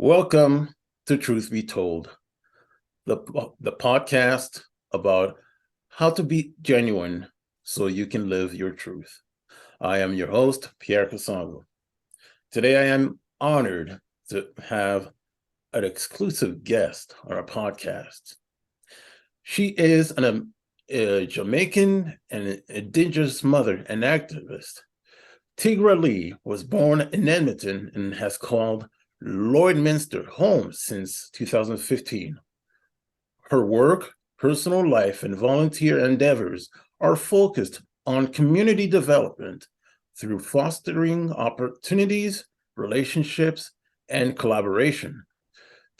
Welcome to Truth Be Told, the podcast about how to be genuine so you can live your truth. I am your host, Pierre Casongo. Today, I am honored to have an exclusive guest on our podcast. She is a Jamaican and Indigenous mother and activist. Tigra-Lee was born in Edmonton and has called Lloydminster home since 2015. Her work, personal life, and volunteer endeavors are focused on community development through fostering opportunities, relationships, and collaboration.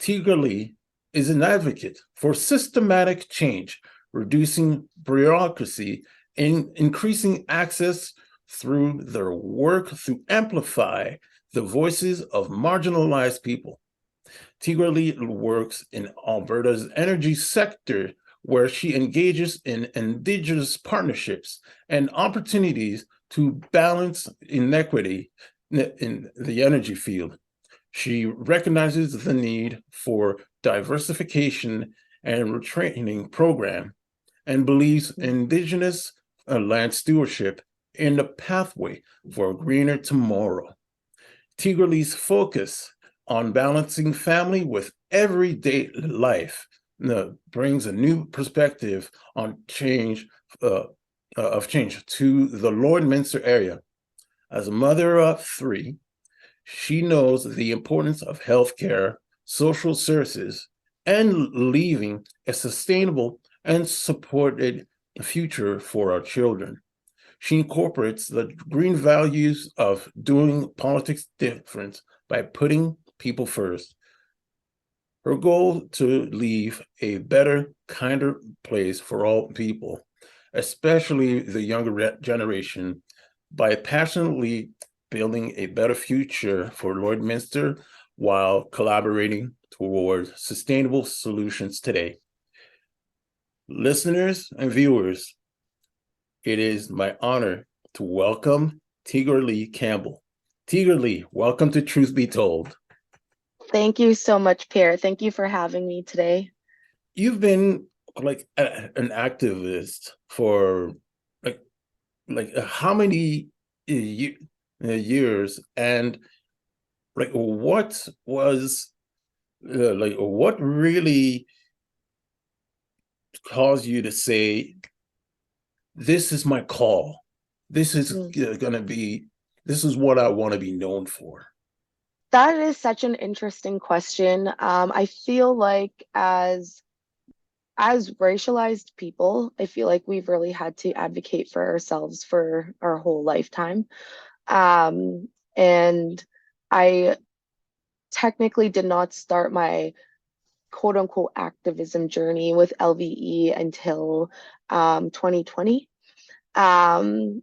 Tigra-Lee is an advocate for systematic change, reducing bureaucracy, and increasing access through their work to amplify the voices of marginalized people. Tigra-Lee works in Alberta's energy sector, where she engages in Indigenous partnerships and opportunities to balance inequity in the energy field. She recognizes the need for diversification and retraining program and believes Indigenous land stewardship in the pathway for a greener tomorrow. Tigra-Lee's focus on balancing family with everyday life brings a new perspective on change to the Lloydminster area. As a mother of three, she knows the importance of healthcare, social services, and leaving a sustainable and supported future for our children. She incorporates the green values of doing politics different by putting people first. Her goal to leave a better, kinder place for all people, especially the younger generation, by passionately building a better future for Lloydminster while collaborating towards sustainable solutions today. Listeners and viewers, it is my honor to welcome Tigra-Lee Campbell. Tigra-Lee, welcome to Truth Be Told. Thank you so much, Pierre. Thank you for having me today. You've been like an activist for like how many years, and like what really caused you to say, this is my call. This is this is what I want to be known for. That is such an interesting question. I feel like as racialized people, I feel like we've really had to advocate for ourselves for our whole lifetime. And I technically did not start my quote unquote activism journey with LVE until 2020.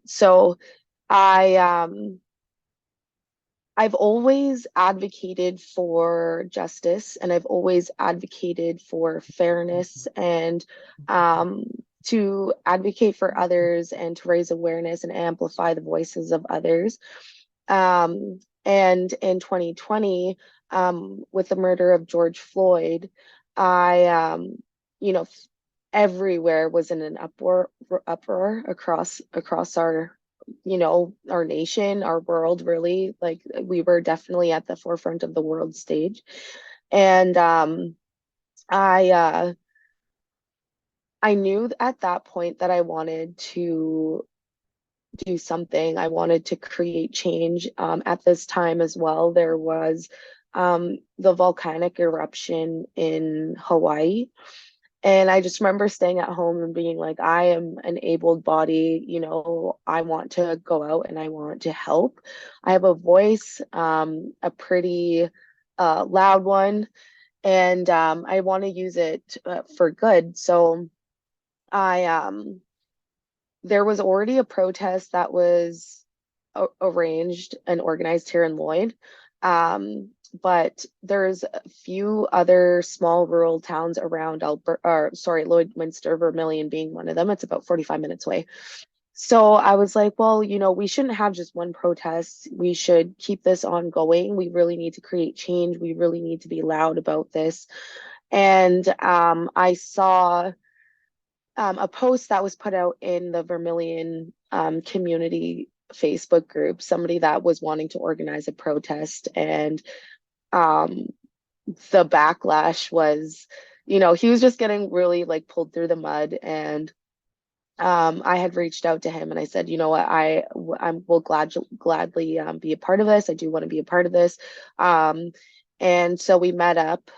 So I've always advocated for justice, and I've always advocated for fairness, and to advocate for others and to raise awareness and amplify the voices of others. And in 2020, with the murder of George Floyd, everywhere was in an uproar across our our nation, our world, really. Like, we were definitely at the forefront of the world stage. And I knew at that point that I wanted to do something. I wanted to create change. At this time as well, there was the volcanic eruption in Hawaii. And I just remember staying at home and being like, I am an able body, I want to go out and I want to help. I have a voice, a pretty loud one, and I want to use it for good. So there was already a protest that was arranged and organized here in Lloyd. But there's a few other small rural towns around Lloydminster, Vermilion being one of them. It's about 45 minutes away. So I was like, well, we shouldn't have just one protest. We should keep this ongoing. We really need to create change. We really need to be loud about this. And I saw a post that was put out in the Vermilion community Facebook group, somebody that was wanting to organize a protest. And um, the backlash was, he was just getting really like pulled through the mud. And I had reached out to him and I said, you know what, I will gladly be a part of this. I do want to be a part of this. Um, and so we met up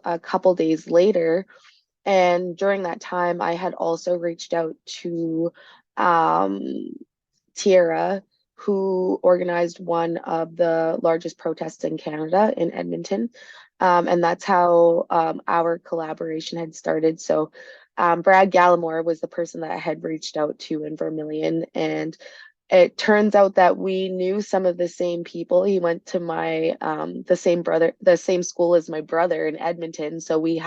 a couple days later. And during that time, I had also reached out to um, Tierra, who organized one of the largest protests in Canada in Edmonton. And that's how our collaboration had started. So Brad Gallimore was the person that I had reached out to in Vermilion. And it turns out that we knew some of the same people. He went to the same school as my brother in Edmonton. So we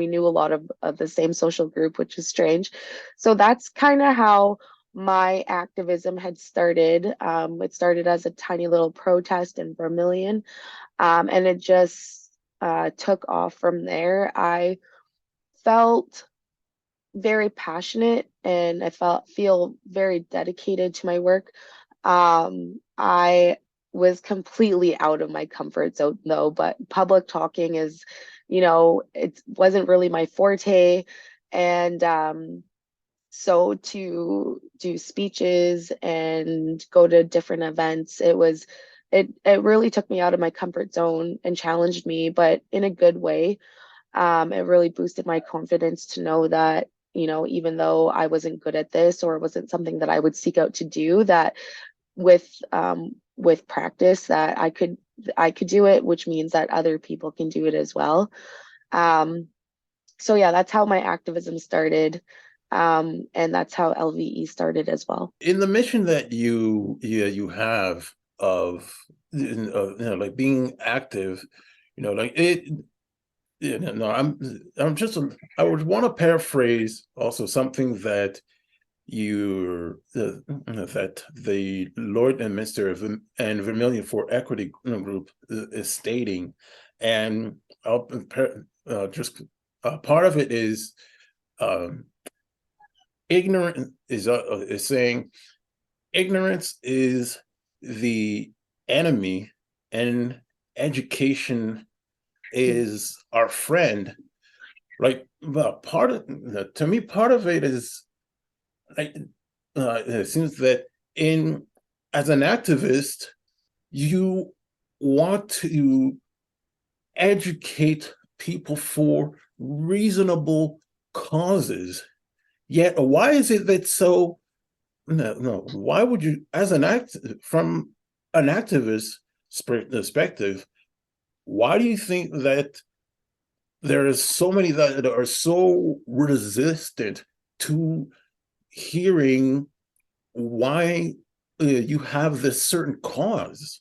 knew a lot of the same social group, which is strange. So that's kind of how my activism had started. It started as a tiny little protest in Vermilion, and it just took off from there. I felt very passionate and I feel very dedicated to my work. I was completely out of my comfort zone though, but public talking is, it wasn't really my forte. And so to do speeches and go to different events, it really took me out of my comfort zone and challenged me, but in a good way. It really boosted my confidence to know that, even though I wasn't good at this or it wasn't something that I would seek out to do, that with practice that I could do it, which means that other people can do it as well. Um, so yeah, that's how my activism started. And that's how LVE started as well. In the mission that you have of like being active, like it. No, I'm just I would want to paraphrase also something that that the Lloyd and Minster and Vermilion for Equity group is stating, and I'll just part of it is ignorant is saying ignorance is the enemy and education is our friend. Like, well, to me, part of it is like it seems that as an activist, you want to educate people for reasonable causes. Yet, why is it that so? No. Why would you, from an activist perspective, why do you think that there is so many that are so resistant to hearing why you have this certain cause?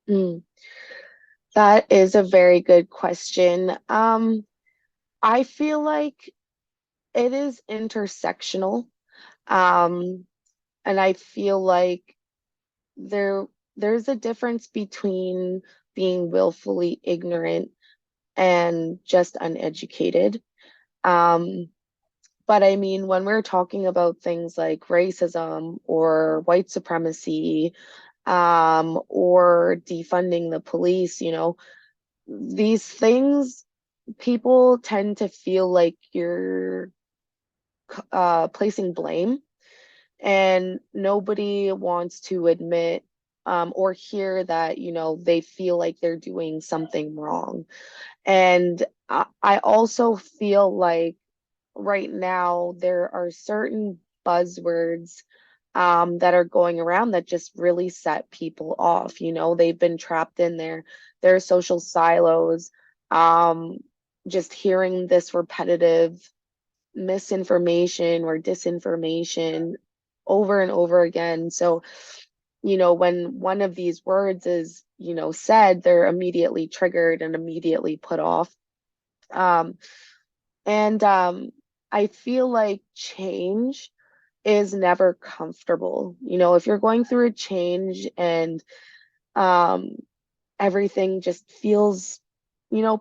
Mm, that is a very good question. I feel like it is intersectional. Um, and I feel like there's a difference between being willfully ignorant and just uneducated. Um, but I mean, when we're talking about things like racism or white supremacy, or defunding the police, these things, people tend to feel like you're placing blame, and nobody wants to admit or hear that, they feel like they're doing something wrong. And I also feel like right now there are certain buzzwords that are going around that just really set people off. They've been trapped in their social silos, um, just hearing this repetitive misinformation or disinformation over and over again. So, when one of these words is, said, they're immediately triggered and immediately put off. And I feel like change is never comfortable. If you're going through a change and um, everything just feels,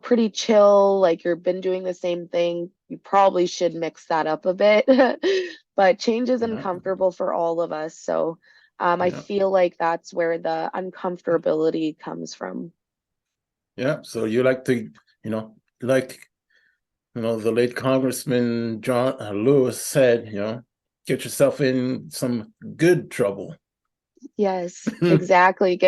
pretty chill, like you've been doing the same thing, you probably should mix that up a bit. But change is Yeah, uncomfortable for all of us. So I yeah, feel like that's where the uncomfortability comes from. yeah. So you like to, like, the late Congressman John Lewis said, get yourself in some good trouble. Yes, exactly.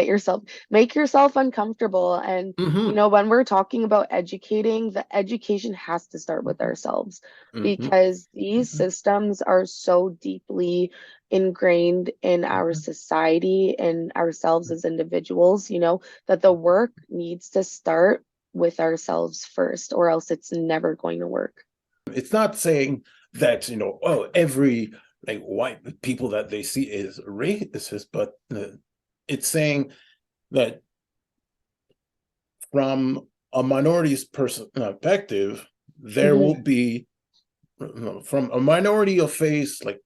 Make yourself uncomfortable. And, Hmm. when we're talking about educating, the education has to start with ourselves Hmm. because these Hmm. systems are so deeply ingrained in our society and ourselves as individuals, that the work needs to start with ourselves first, or else it's never going to work. It's not saying that, oh, every like white people that they see is racist, but it's saying that from a minority's perspective, there Hmm. will be from a minority of face like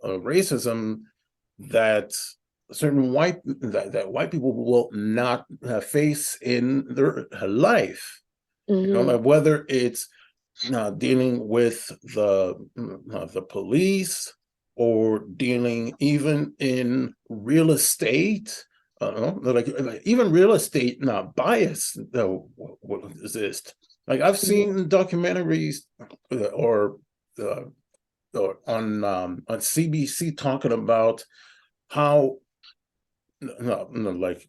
racism that certain that white people will not face in their life. Hmm. Like whether it's dealing with the police or dealing even in real estate. Like even real estate bias will exist. Like I've Hmm. seen documentaries or uh, on CBC talking about how like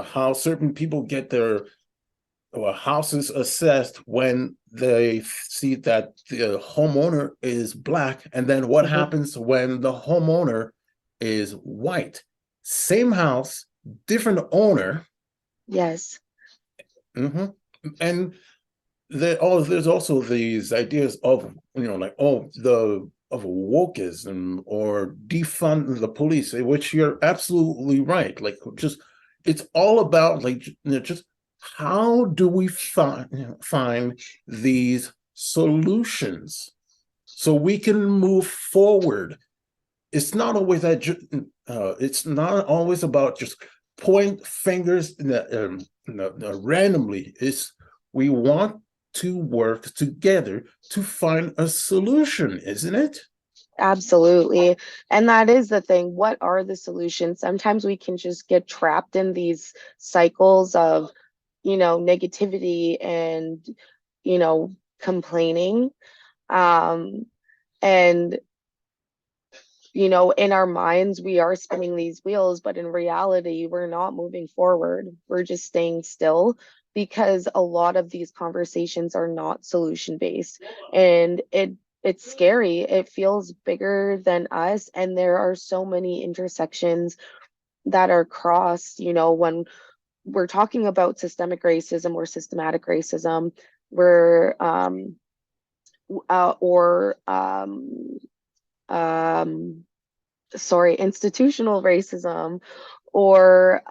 how certain people get their houses assessed when they see that the homeowner is black, and then what Hmm. happens when the homeowner is white. Same house, different owner. Yes. Hmm. And there's also these ideas of like the of wokeism or defund the police, which you're absolutely right. Like just it's all about like just how do we find these solutions so we can move forward. It's not always that it's not always about just point fingers randomly. It's we want to work together to find a solution, isn't it? Absolutely. And that is the thing. What are the solutions? Sometimes we can just get trapped in these cycles of, negativity and, complaining. Um, and, in our minds, we are spinning these wheels, but in reality, we're not moving forward. We're just staying still because a lot of these conversations are not solution based. And it's scary. It feels bigger than us. And there are so many intersections that are crossed, when we're talking about systemic racism or systematic racism, we're or um sorry, institutional racism or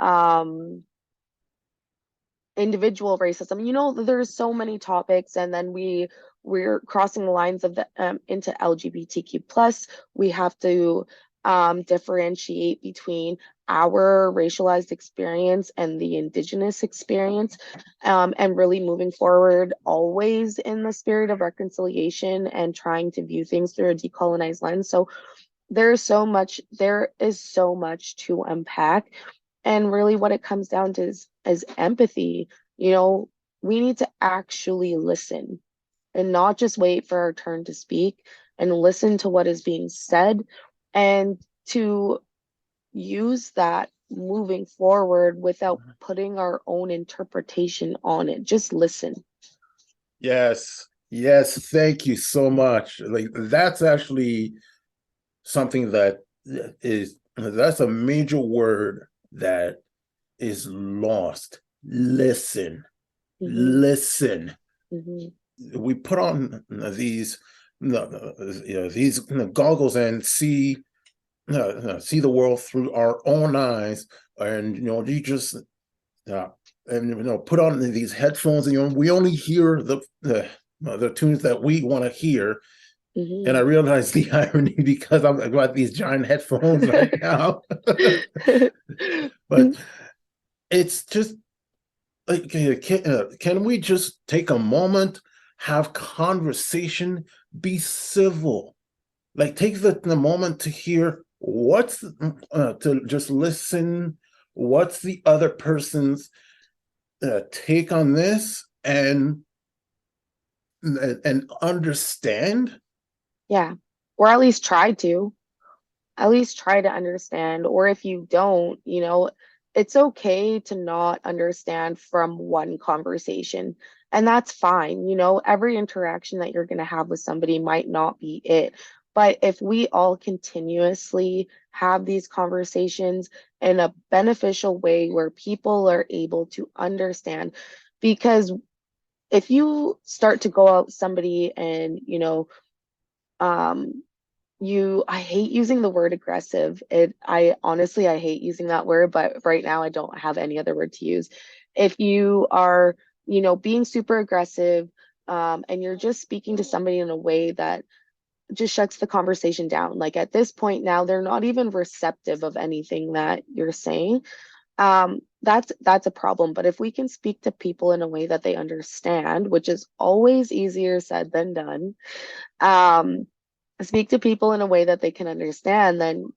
individual racism. There's so many topics, and then we're crossing the lines of the into LGBTQ plus. We have to differentiate between our racialized experience and the indigenous experience, and really moving forward always in the spirit of reconciliation and trying to view things through a decolonized lens. So there is so much to unpack. And really what it comes down to is empathy. You know, we need to actually listen and not just wait for our turn to speak, and listen to what is being said, and to use that moving forward without putting our own interpretation on it. Just listen. Yes, yes, thank you so much. Like that's actually something that's a major word that is lost. Listen, Hmm. listen. Hmm. We put on these goggles and see the world through our own eyes, and you just uh, and put on these headphones, and we only hear the tunes that we want to hear, And I Hmm. realize the irony because I've got these giant headphones right now. But it's just like, can we just take a moment, have conversation, be civil? Like, take the moment to hear to just listen. What's the other person's take on this, and understand? Yeah. Or at least try to understand. Or if you don't, it's okay to not understand from one conversation. And that's fine. Every interaction that you're going to have with somebody might not be it. But if we all continuously have these conversations in a beneficial way where people are able to understand, because if you start to go out somebody and, um, I hate using the word aggressive. I hate using that word, but right now I don't have any other word to use. If you are, being super aggressive, and you're just speaking to somebody in a way that just shuts the conversation down. Like at this point now, they're not even receptive of anything that you're saying. That's a problem. But if we can speak to people in a way that they understand, which is always easier said than done, um, speak to people in a way that they can understand, then,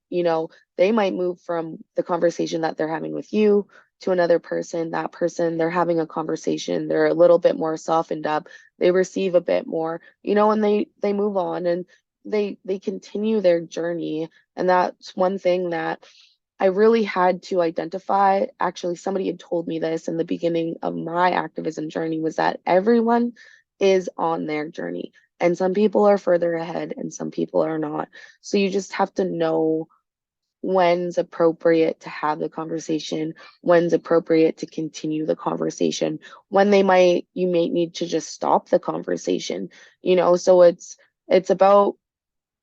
they might move from the conversation that they're having with you to another person. That person, they're having a conversation, they're a little bit more softened up, they receive a bit more, and they move on and they continue their journey. And that's one thing that I really had to identify. Actually, somebody had told me this in the beginning of my activism journey, was that everyone is on their journey. And some people are further ahead and some people are not. So you just have to know when's appropriate to have the conversation, when's appropriate to continue the conversation, when you may need to just stop the conversation. So it's about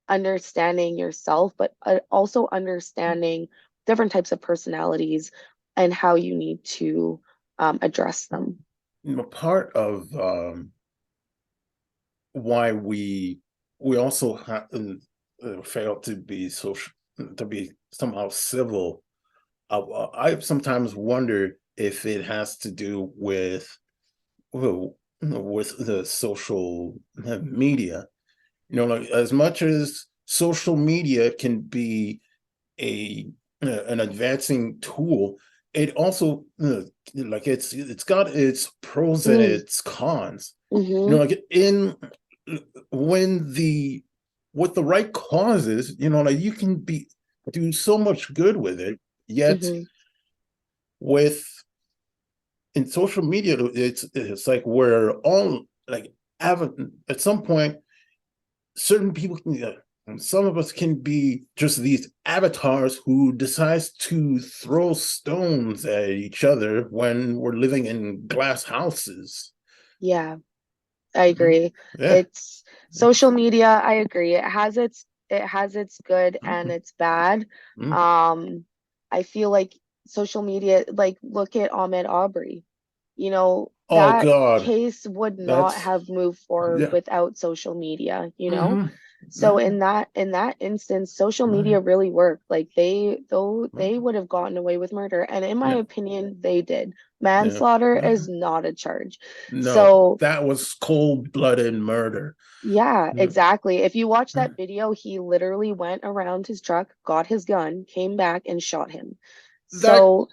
understanding yourself, but also understanding different types of personalities and how you need to address them. Part of why we also fail to be social, to be somehow civil. I sometimes wonder if it has to do with, well, with the social media. Like, as much as social media can be a an advancing tool, it also like it's got its pros and Mm, its cons. hmm. Like, in when the with the right causes, like, you can do so much good with it. Yet Hmm. with in social media, it's like we're all like, at some point, certain people can, some of us can be just these avatars who decides to throw stones at each other when we're living in glass houses. Yeah, I Mhm. agree. Yeah. It's social media. I agree. It has its good and Mhm. its bad. Mhm. Um, I feel like social media, like look at Ahmed Aubrey. Oh That God, case would not that's have moved forward yeah. without social media. Hmm. So Yeah. in that instance, social Yeah. media really worked. Like they would have gotten away with murder. And in my Yeah. opinion, they did. Yeah. Manslaughter Yeah. is not a charge. No, So that was cold-blooded murder. yeah, Yeah. exactly. If you watch that video, he literally went around his truck, got his gun, came back and shot him. That So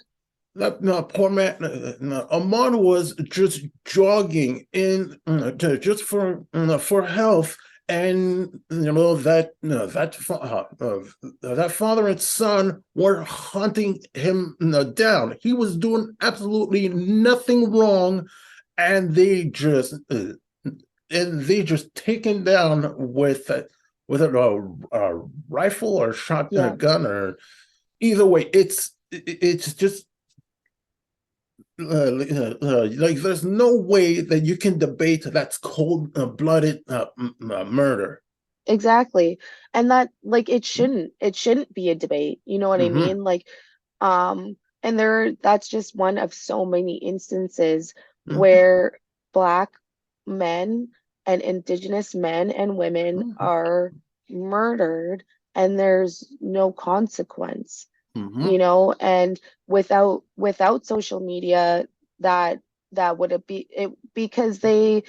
That no, poor man. No, Ahmad was just jogging in, just for health, and that father and son were hunting him down. He was doing absolutely nothing wrong, and they just take him down with a rifle or yeah, shotgun, or either way. It's just like, there's no way that you can debate that's cold-blooded murder. exactly. And that, like, it shouldn't be a debate. You know what I Mm-hmm. mean? Like, and that's just one of so many instances Mm-hmm. where Black men and Indigenous men and women Mhm. are murdered and there's no consequence, Mhm. and without social media, that that would it be it because the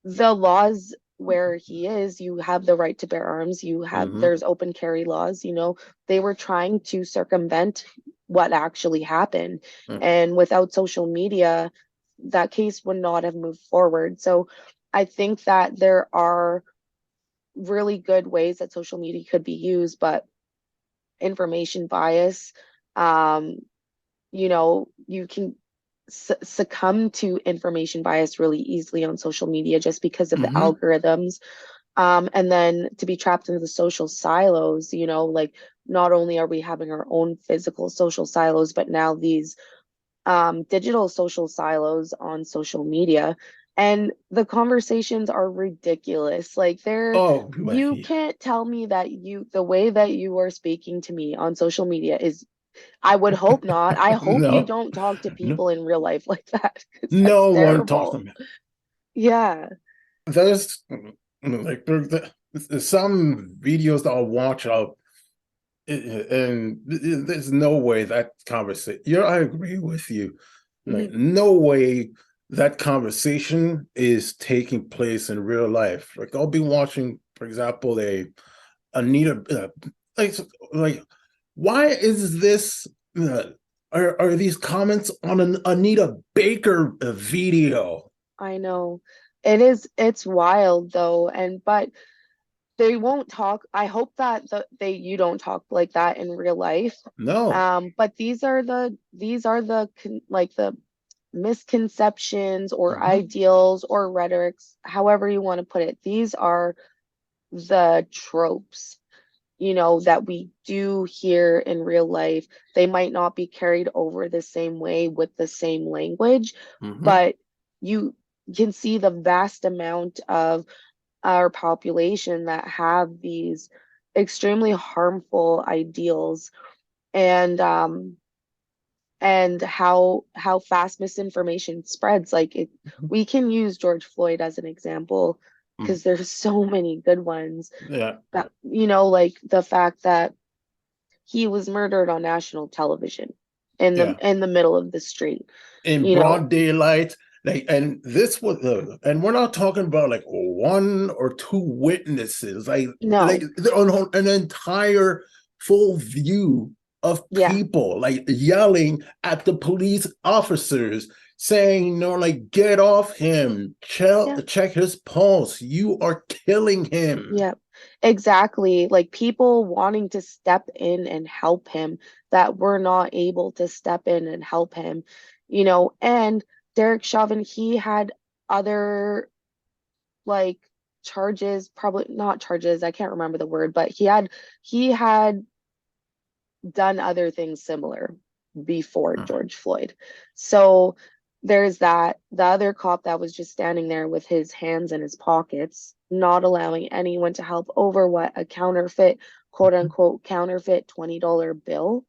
laws where he is, you have the right to bear arms, Mhm. there's open carry laws, they were trying to circumvent what actually happened. Mhm. And without social media, that case would not have moved forward. So I think that there are really good ways that social media could be used, but information bias, um, you can succumb to information bias really easily on social media just because of the Mhm. algorithms. And then to be trapped into the social silos, like not only are we having our own physical social silos, but now these digital social silos on social media. And the conversations are ridiculous. Like Oh, you can't tell me that the way that you are speaking to me on social media is, I would hope not. I hope you no, don't talk to no, people in real life like that, because that's no one talks to terrible. me. Yeah. There's like there's some videos that I'll watch. And there's no way that conversation. Yeah, I agree with you. Like, Mhm. no way that conversation is taking place in real life. Like, I'll be watching, for example, a Anita, like, like, why is this? Uh, are these comments on an Anita Baker video? I know. It's wild though. But they won't talk. I hope that you don't talk like that in real life. No. But like the misconceptions or Mhm. ideals or rhetorics, however you want to put it. These are the tropes, that we do hear in real life. They might not be carried over the same way with the same language, Mhm. but you can see the vast amount of our population that have these extremely harmful ideals, and how fast misinformation spreads. We can use George Floyd as an example Mhm. because there's so many good ones, Yeah. that like the fact that he was murdered on national television Yeah. in the middle of the street. In You know, broad daylight. Like, and this was and we're not talking about like one or two witnesses, like no, on an entire full view of yeah, people like yelling at the police officers, saying, no, like, get off him, yeah, check his pulse, you are killing him. yeah, exactly. Like people wanting to step in and help him that were not able to step in and help him, and Derek Chauvin, he had other like charges, probably not charges, I can't remember the word, but he had done other things similar before George Floyd. So there's that. The other cop that was just standing there with his hands in his pockets, not allowing anyone to help over what a counterfeit, quote unquote, counterfeit $20 bill.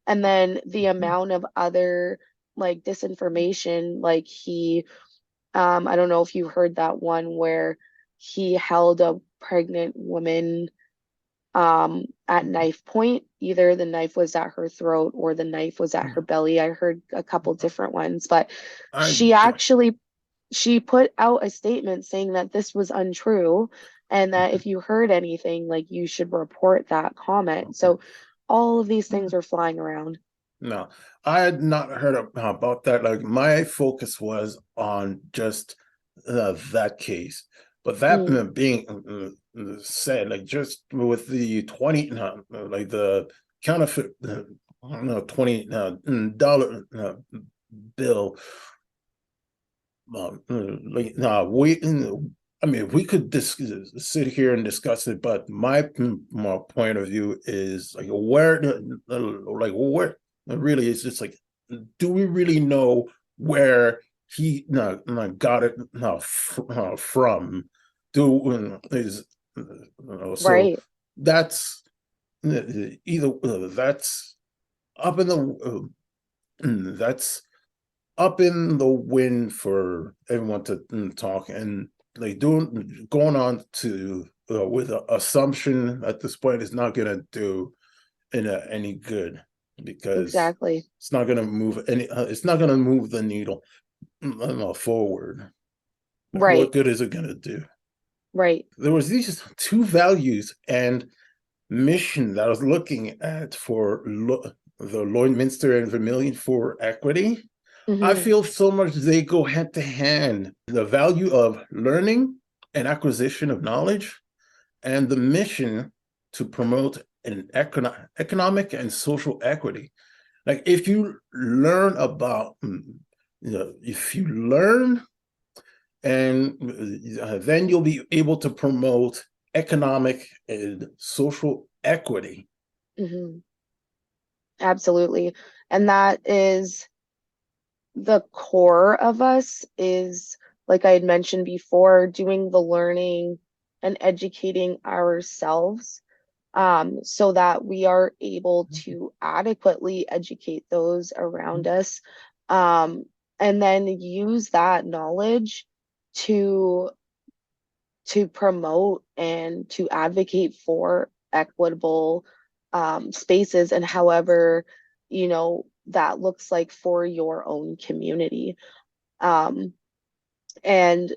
And then the amount of other like disinformation, like I don't know if you heard that one where he held a pregnant woman at knife point. Either the knife was at her throat or the knife was at her belly. I heard a couple different ones, but I she actually she put out a statement saying that this was untrue and that if you heard anything, like you should report that comment. So all of these things are flying around. No, I had not heard about that. Like, my focus was on just that case, but that Mm, being said, like, just with the 20, like the counterfeit, I don't know, $20 bill, like, I mean, we could sit here and discuss it, but my point of view is like, where really is just like, do we really know where he got it from? Do is so right. that's either that's up in that's up in the wind for everyone to talk. And like doing going on to with an assumption at this point is not going to do any good, because Exactly. it's not going to move it's not going to move the needle forward. What Right. good is it going to do? Right. There was these two values and mission that I was looking at for the Lloydminster and Vermilion for equity. I Hmm. feel so much they go hand to hand. The value of learning and acquisition of knowledge, and the mission to promote an economic and social equity. Like if you learn about, if you learn, and then you'll be able to promote economic and social equity. Hmm. Absolutely. And that is the core of us, is, like I had mentioned before, doing the learning and educating ourselves, so that we are able to adequately educate those around us, um, and then use that knowledge to promote and to advocate for equitable spaces, and however, that looks like for your own community. Um, and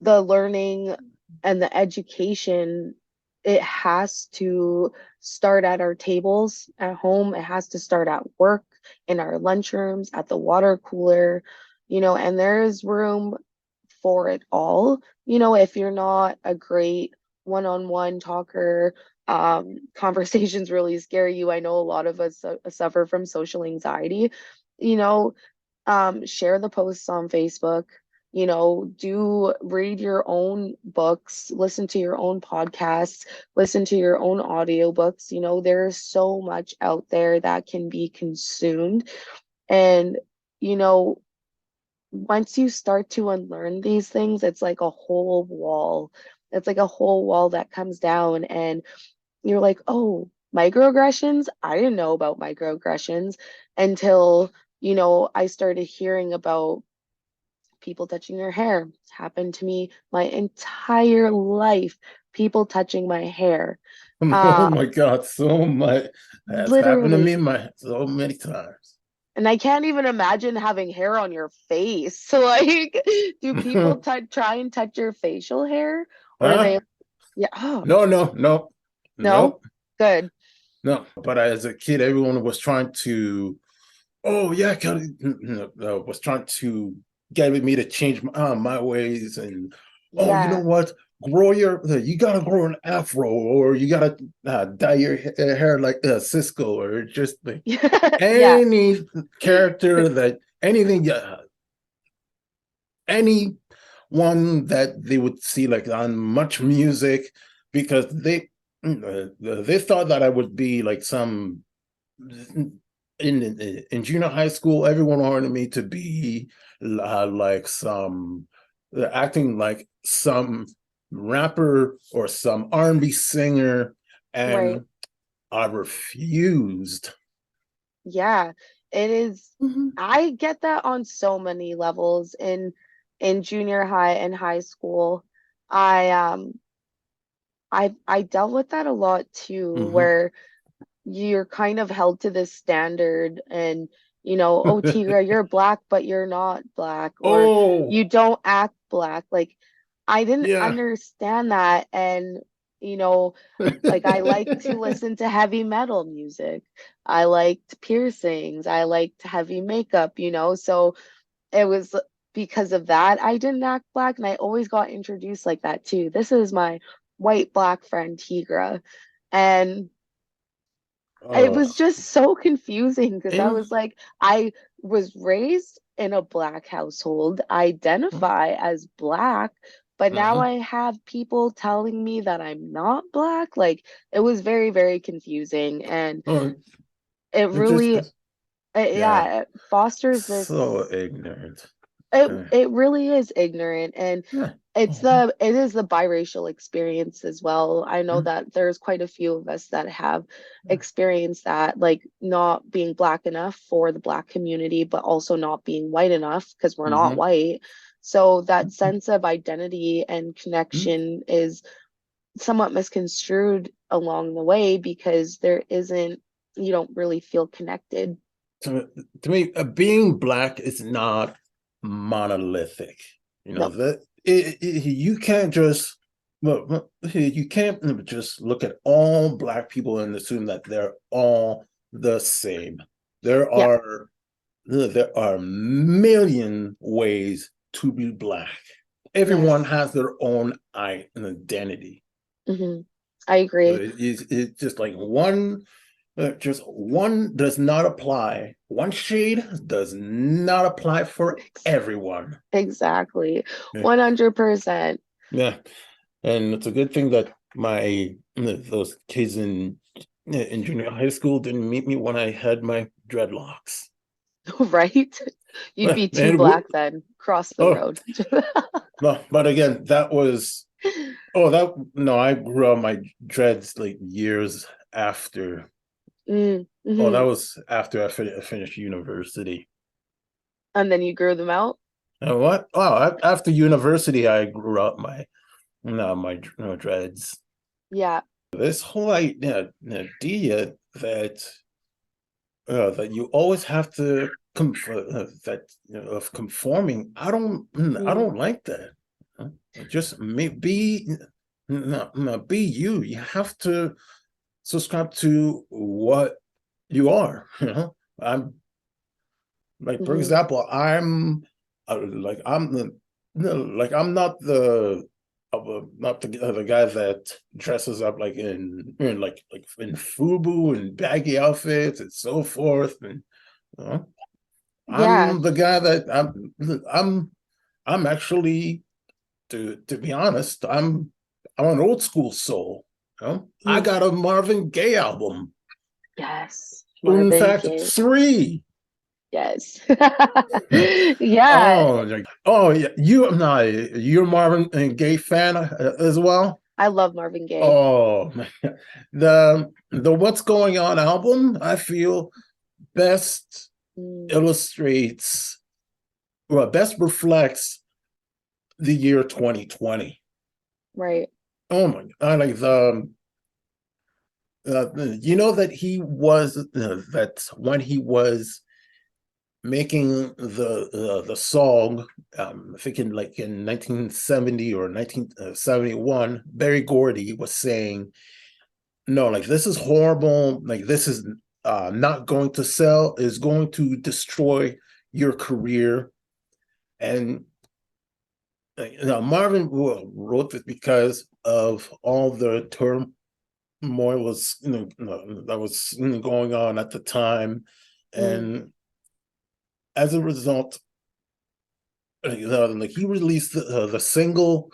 the learning and the education, it has to start at our tables at home. It has to start at work, in our lunchrooms, at the water cooler, and there's room for it all. If you're not a great one-on-one talker, conversations really scare you. I know a lot of us suffer from social anxiety. You know, share the posts on Facebook, do read your own books, listen to your own podcasts, listen to your own audiobooks. There's so much out there that can be consumed. And, you know, once you start to unlearn these things, it's like a whole wall. It's like a whole wall that comes down, and you're like, oh, microaggressions? I didn't know about microaggressions until, I started hearing about people touching your hair. It's happened to me my entire life. People touching my hair. Oh Uh, my God, so much has happened to me literally. so many times. And I can't even imagine having hair on your face. So, like, do people try and touch your facial hair? Or are Huh? they, yeah, oh, No, no, no, no? nope, Good. no. But as a kid, everyone was trying to, oh yeah, was trying to get me to change my ways, and oh, you know Yeah. what? You gotta grow an afro, or you gotta dye your hair like Cisco, or just like Yeah. any character that anything, any one that they would see like on Much Music, because they thought that I would be like some in junior high school. Everyone wanted me to be like some acting like some rapper or some R&B singer, Right. and I refused. Yeah. It is. Mhm. I get that on so many levels in junior high and high school. I I dealt with that a lot too, Mhm. where you're kind of held to this standard, and oh, Tigra, you're black but you're not black, or Oh you don't act black. Like, I didn't yeah. understand that. And you know like, I like to listen to heavy metal music, I liked piercings, I liked heavy makeup, so it was because of that I didn't act black, and I always got introduced like that too. This is my white black friend Tigra. And it uh, was just so confusing because I and was like, I was raised in a black household, identify as black, but now uh-huh. I have people telling me that I'm not black. Like, it was very, very confusing. And Oh, it it just really, yeah, yeah, it fosters so this. ignorant. It really is ignorant, and Yeah. it is the biracial experience as well. I know Mhm. that there's quite a few of us that have experienced that, like not being black enough for the black community, but also not being white enough because we're not Mhm. white. So that sense of identity and Mm. connection is somewhat misconstrued along the way because you don't really feel connected. To me, being Black is not monolithic. No. You can't just, well, you can't just look at all Black people and assume that they're all the same. There Yeah. are there are a million ways to be Black. Everyone Yes. has their own identity. Hmm. I agree. It's just like just one does not apply. One shade does not apply for everyone. Exactly. Yeah. 100%. Yeah. And it's a good thing that those kids in junior high school didn't meet me when I had my dreadlocks. Right? You'd be too And Black then. Cross the oh, road. but again, that was that no, I grew out my dreads like years after. Oh, that Mm-hmm. was after I finished university. And then you grew them out? And what? Oh, after university, I grew up my dreads. Yeah. This whole idea that you always have to of conforming. I Mm, don't like that. Just be no, no, be you. You have to subscribe to what you are. I'm like, for mm-hmm. example, I'm the no, like I'm not the guy that dresses up like like in FUBU and baggy outfits and so forth. And you know, Yeah. I'm the guy that I'm actually to be honest, I'm an old school soul. I Mm, got a Marvin Gaye album. yes. In Marvin fact, Gaye. three. Yes. Yeah. Oh yeah, you're Marvin Gaye fan as well. I love Marvin Gaye. Oh, the What's Going On album, I feel best Mm, illustrates, best reflects the year 2020. right. Oh my God, like you know that that when he was making the song, I think in 1970 or 1971, Berry Gordy was saying, "No, like this is horrible. Like this is not going to sell. Is going to destroy your career." And Marvin wrote this because of all the turmoil was that was going on at the time, Mm, and as a result, like he released the single,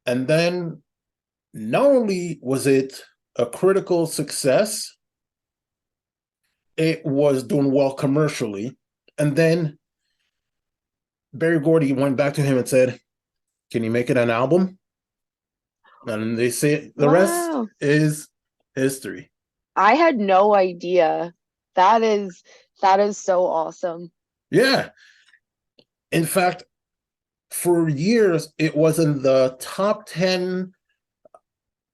and then not only was it a critical success, it was doing well commercially. And then Berry Gordy went back to him and said, "Can you make it an album?" And they say the rest wow. is history. I had no idea. That is that is so awesome. Yeah. In fact, for years, it was in the top 10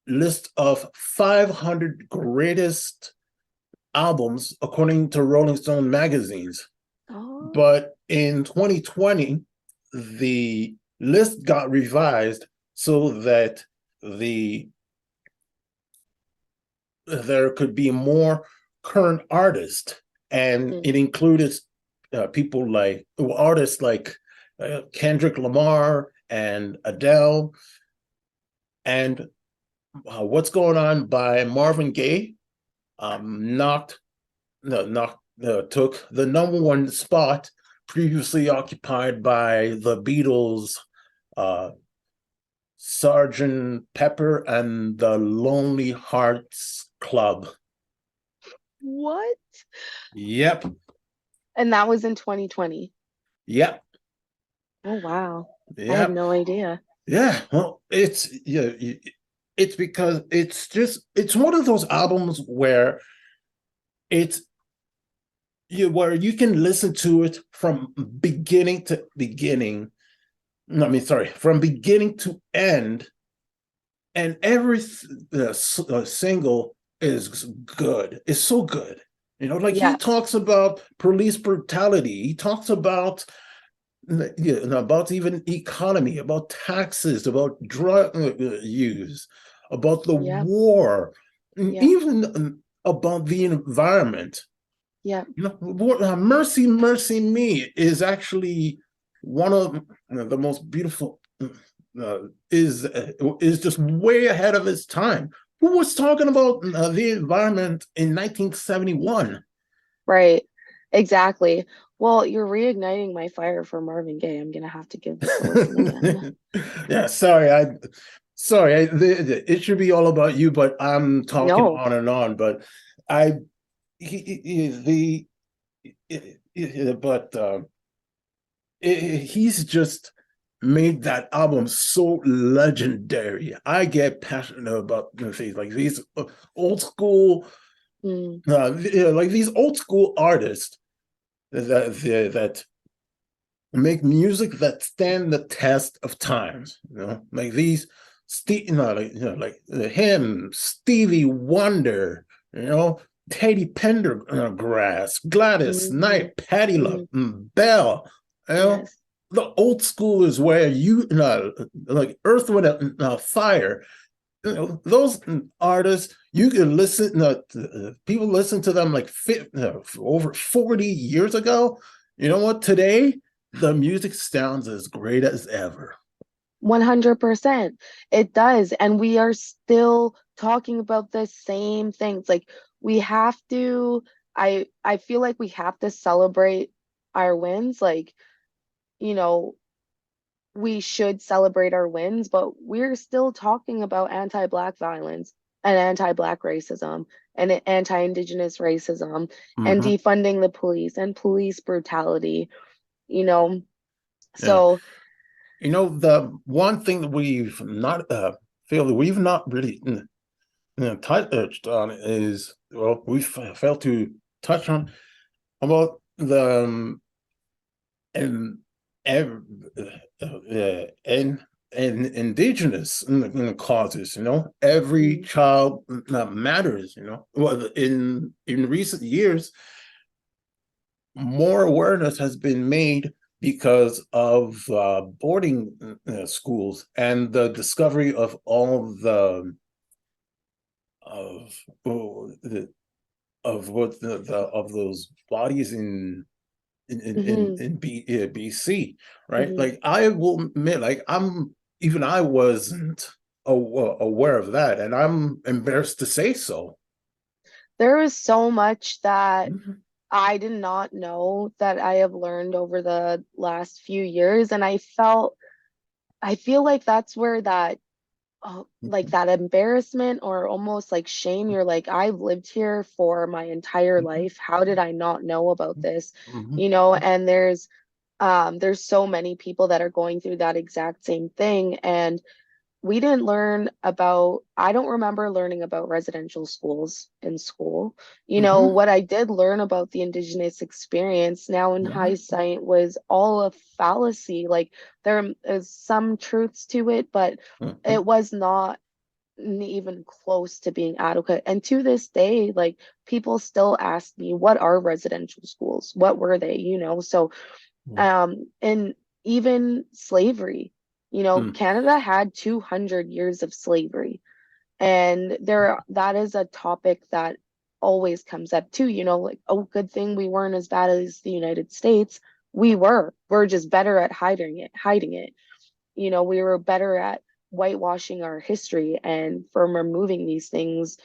list of 500 greatest albums, according to Rolling Stone magazines. Oh. But in 2020, the list got revised so that the there could be more current artists, and Mm, it included artists like Kendrick Lamar and Adele, and What's Going On by Marvin Gaye knocked no, knocked took the number one spot previously occupied by the Beatles, uh, Sergeant Pepper and the Lonely Hearts Club. what? Yep, And that was in 2020. yep, Oh wow. I had yep, no idea. yeah. Well, it's because it's one of those albums where it's where you can listen to it from beginning to beginning I mean, sorry, from beginning to end, and every single is good. It's so good. You know, like he Yes. talks about police brutality. He talks about about even economy, about taxes, about drug use, about the Yeah. war, and Yeah. even about the environment. Yeah. You know, Mercy, Mercy Me is actually one of the most beautiful, is just way ahead of its time. Who was talking about the environment in 1971? Right. Exactly. Well, you're reigniting my fire for Marvin Gaye. I'm gonna have to give this a listen again. Yeah, it should be all about you, but I'm talking No, on and on. But I, the, but he's just made that album so legendary. I get passionate about things like these old school, mm, like these old school artists that make music that stand the test of times. You know, like these, like him, Stevie Wonder. You know, Teddy Pendergrass, Gladys mhm, Knight, Patti mm, LaBelle. You know, yes. the old school is where like Earth, Wind, Fire. You know, those artists, you can listen. People listen to them like over 40 years ago. You know what? Today, the music sounds as great as ever. 100%. It does. And we are still talking about the same things. Like we have to, I feel like we have to celebrate our wins. Like, you know, we should celebrate our wins, but we're still talking about anti-Black violence and anti-Black racism and anti-Indigenous racism and Mm-hmm. defunding the police and police brutality, you know. Yeah. So, You know, the one thing that we've not feel that we've not really touched on is, well, we failed to touch on about the and and indigenous causes. You know, every mm, child matters. You know, well, in recent years, more awareness has been made because of boarding schools and the discovery of all the of oh, of what the of those bodies mhm, BC, right? mhm. Like I will admit, like I wasn't aware of that, and I'm embarrassed to say so. There was so much that Mhm, I did not know that I have learned over the last few years, and I feel like that's where that like mhm, that embarrassment or almost like shame, you're like, I've lived here for my entire mhm, life. How did I not know about this? mhm, You know, and there's so many people that are going through that exact same thing. And we didn't learn about, I don't remember learning about residential schools in school. You know, mhm, what I did learn about the Indigenous experience now in mhm, hindsight was all a fallacy. Like there is some truths to it, but mhm, it was not even close to being adequate. And to this day, like people still ask me, what are residential schools? What were they? You know, so and even slavery, you know, mhm, Canada had 200 years of slavery. And there, that is a topic that always comes up too, you know, like, oh, good thing we weren't as bad as the United States. We're just better at hiding it. You know, we were better at whitewashing our history and from removing these things,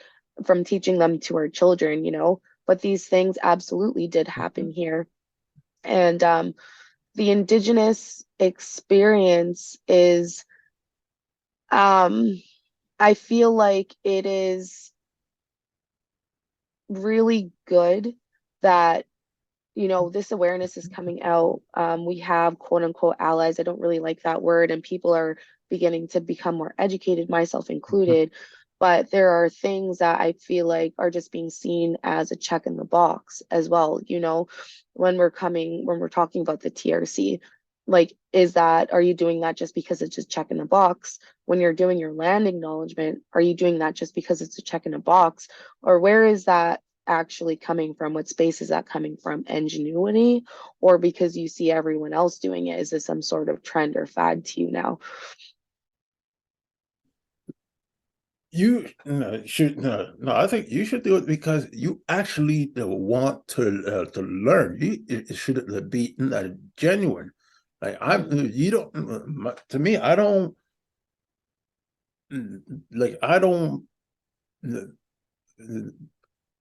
from teaching them to our children, you know. But these things absolutely did happen mhm, here. And the Indigenous experience is, um, I feel like it is really good that, you know, this awareness is coming out. We have quote unquote allies. I don't really like that word, and people are beginning to become more educated, myself included. But there are things that I feel like are just being seen as a check in the box as well. You know, when we're talking about the TRC. like, are you doing that just because it's just checking a box? When you're doing your land acknowledgement, are you doing that just because it's a check in a box? Or where is that actually coming from? What space is that coming from? Ingenuity, or because you see everyone else doing it? Is this some sort of trend or fad to you now? You should no. I think you should do it because you actually want to learn. It should be genuine. Like you don't. To me, I don't like. I don't.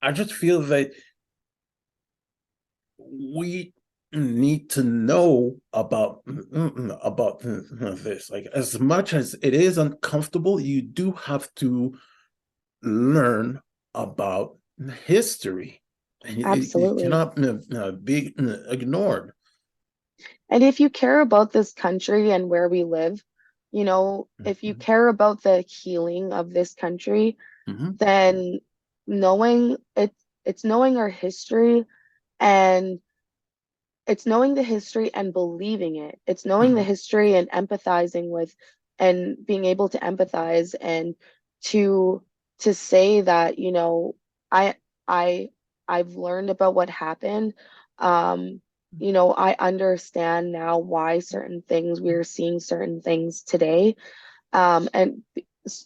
I just feel that we need to know about this. Like, as much as it is uncomfortable, you do have to learn about history, and it Absolutely. cannot be ignored. And if you care about this country and where we live, if you Mhm. care about the healing of this country, Mhm. then knowing it, it's knowing our history, and it's knowing the history and believing it. It's knowing the Mhm. history and empathizing with, and being able to empathize, and to say that, I I I've learned about what happened. Um, I understand now why certain things, we're seeing certain things today. And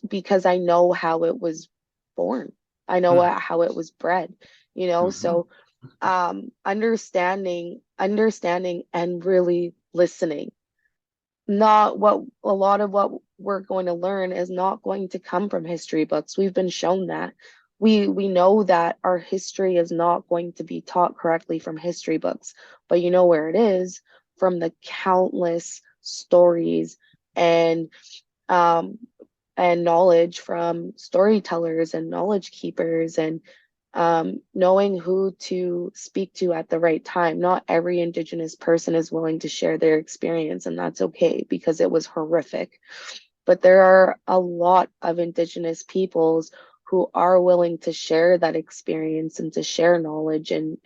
because I know how it was born. I know how it was bred, Mhm. so understanding and really listening. Not what A lot of what we're going to learn is not going to come from history books. We've been shown that. We know that our history is not going to be taught correctly from history books, but you know where it is? From the countless stories and um knowledge from storytellers and knowledge keepers, and knowing who to speak to at the right time. Not every Indigenous person is willing to share their experience, and that's okay because it was horrific. But there are a lot of Indigenous peoples who are willing to share that experience and to share knowledge and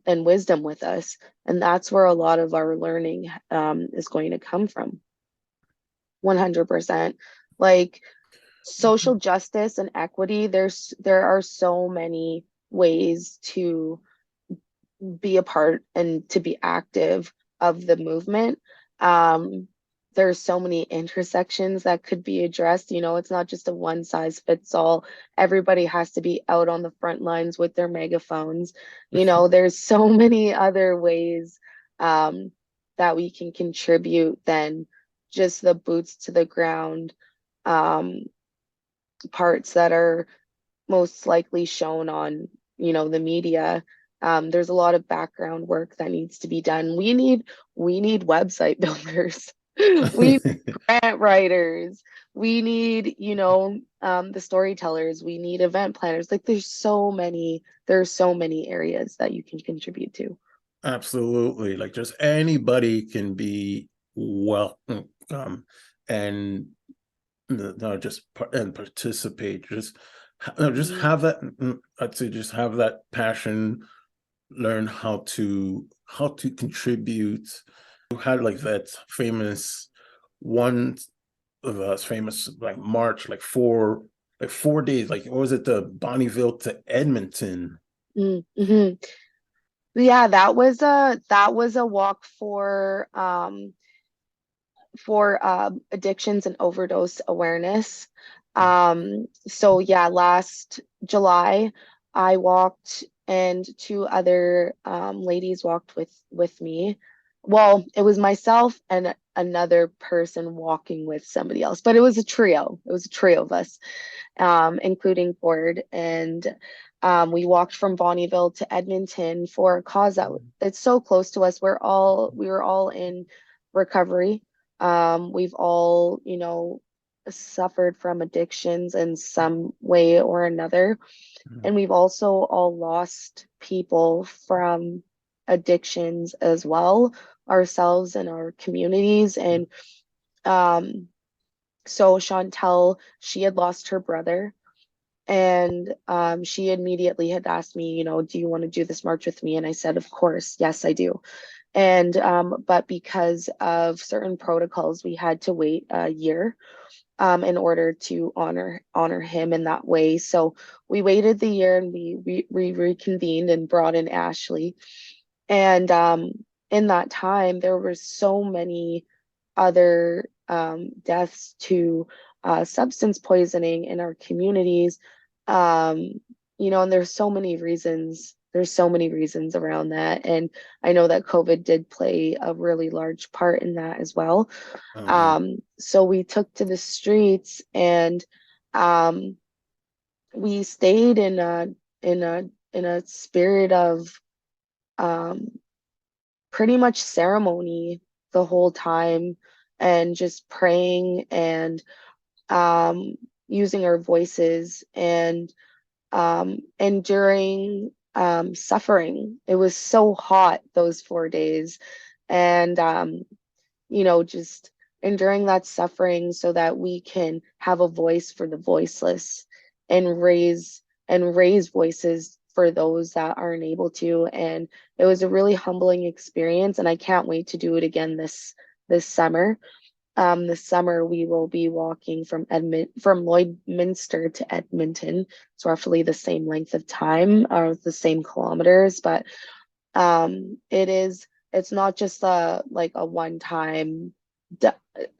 wisdom with us. And that's where a lot of our learning is going to come from. 100%. Like, social justice and equity, there are so many ways to be a part and to be active of the movement. um there's so many intersections that could be addressed. It's not just a one size fits all. Everybody has to be out on the front lines with their megaphones. There's so many other ways um that we can contribute than just the boots to the ground um parts that are most likely shown on, the media. There's a lot of background work that needs to be done. We need website builders. We need grant writers. We need, the storytellers. We need event planners. Like, there's so many areas that you can contribute to. Absolutely. Like, just anybody can be welcome, and just and participate. Just Mhm. have that. I'd say just have that passion. Learn how to contribute. You had like that famous one of us famous like march, like 4 days. Like, what was it? The Bonneville to Edmonton. Mm-hmm. Yeah, that was a walk for addictions and overdose awareness. So yeah, last July I walked, and two other ladies walked with me. Well, it was myself and another person walking with somebody else, but it was a trio. It was a trio of us, including Ford. And we walked from Bonnyville to Edmonton for a cause that it's so close to us. We were all in recovery. We've all, suffered from addictions in some way or another. And we've also all lost people from addictions as well, ourselves and our communities. And um, so Chantel, she had lost her brother, and she immediately had asked me, do you want to do this march with me? And I said, of course, yes, I do. And but because of certain protocols, we had to wait a year in order to honor him in that way. So we waited the year, and we reconvened and brought in Ashley. And in that time, there were so many other deaths to substance poisoning in our communities. Um, and there's so many reasons. There's so many reasons around that. And I know that COVID did play a really large part in that as well. Uh-huh. So we took to the streets, and um, we stayed in a spirit of um, pretty much ceremony the whole time, and just praying and um, using our voices and enduring suffering. It was so hot those 4 days, and just enduring that suffering so that we can have a voice for the voiceless, and raise voices for those that aren't able to. And it was a really humbling experience, and I can't wait to do it again this summer. This summer we will be walking from Lloydminster to Edmonton. It's roughly the same length of time, or the same kilometers, but it's not just a one time,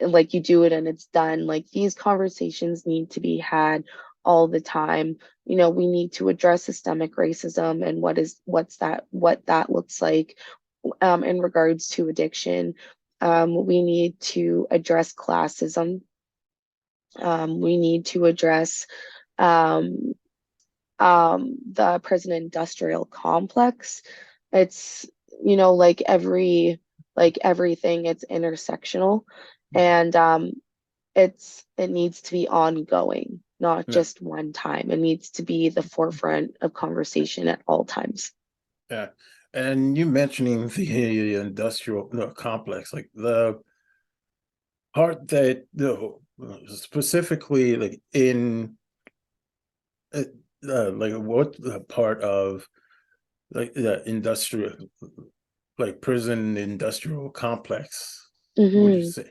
like you do it and it's done. Like, these conversations need to be had all the time. We need to address systemic racism and what that looks like in regards to addiction. We need to address classism. We need to address um, the prison industrial complex. It's, like everything, it's intersectional, and it needs to be ongoing, not Yeah. just one time. It needs to be the forefront of conversation at all times. Yeah. And you mentioning the industrial complex, like the part that specifically like in like what part of like the industrial, like prison industrial complex, would you Hmm. say?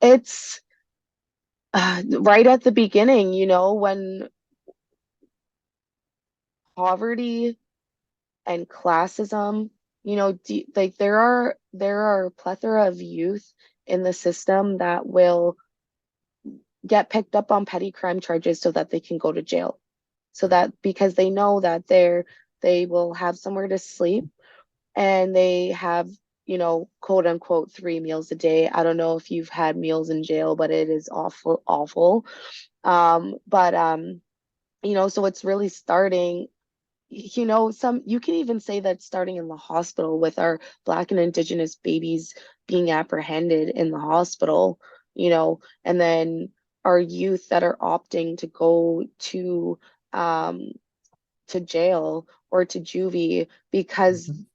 It's right at the beginning, when poverty and classism, like there are a plethora of youth in the system that will get picked up on petty crime charges so that they can go to jail. So that, because they know that they will have somewhere to sleep, and they have, quote unquote 3 meals a day. I don't know if you've had meals in jail, but it is awful, awful. But so it's really starting, you can even say that starting in the hospital, with our Black and Indigenous babies being apprehended in the hospital, and then our youth that are opting to go um to jail or to juvie because Mhm.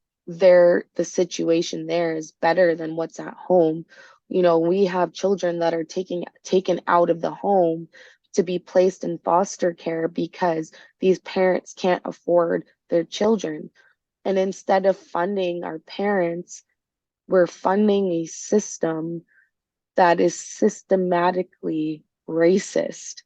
the situation there is better than what's at home. We have children that are taken out of the home to be placed in foster care because these parents can't afford their children. And instead of funding our parents, we're funding a system that is systematically racist.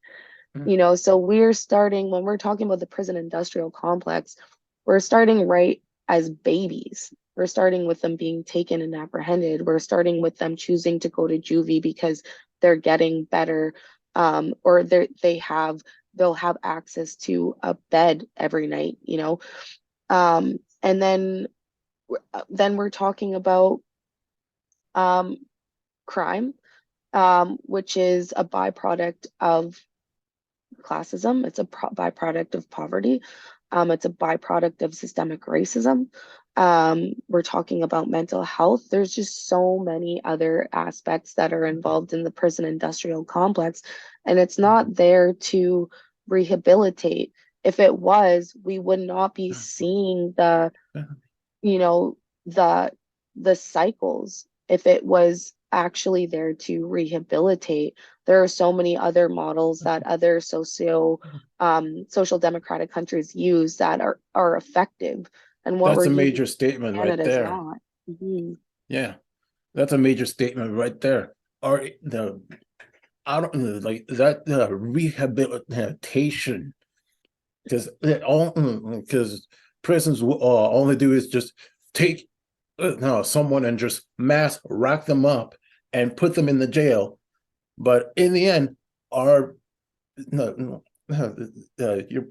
So we're starting, when we're talking about the prison industrial complex, we're starting right as babies. We're starting with them being taken and apprehended. We're starting with them choosing to go to juvie because they're getting better, or they'll have access to a bed every night. And then we're talking about um, crime, which is a byproduct of classism. It's a byproduct of poverty. It's a byproduct of systemic racism. We're talking about mental health. There's just so many other aspects that are involved in the prison industrial complex, and it's not there to rehabilitate. If it was, we would not be seeing you know, the the cycles. If it was actually there to rehabilitate, there are so many other models that other social democratic countries use that are effective. And what we're That's a using major in statement right Canada is there. not. Mhm. Yeah, that's a major statement right there. Or the I don't like that rehabilitation, because prisons all they do is just take no someone and just mass rack them up and put them in the jail. But in the end, our no, no, you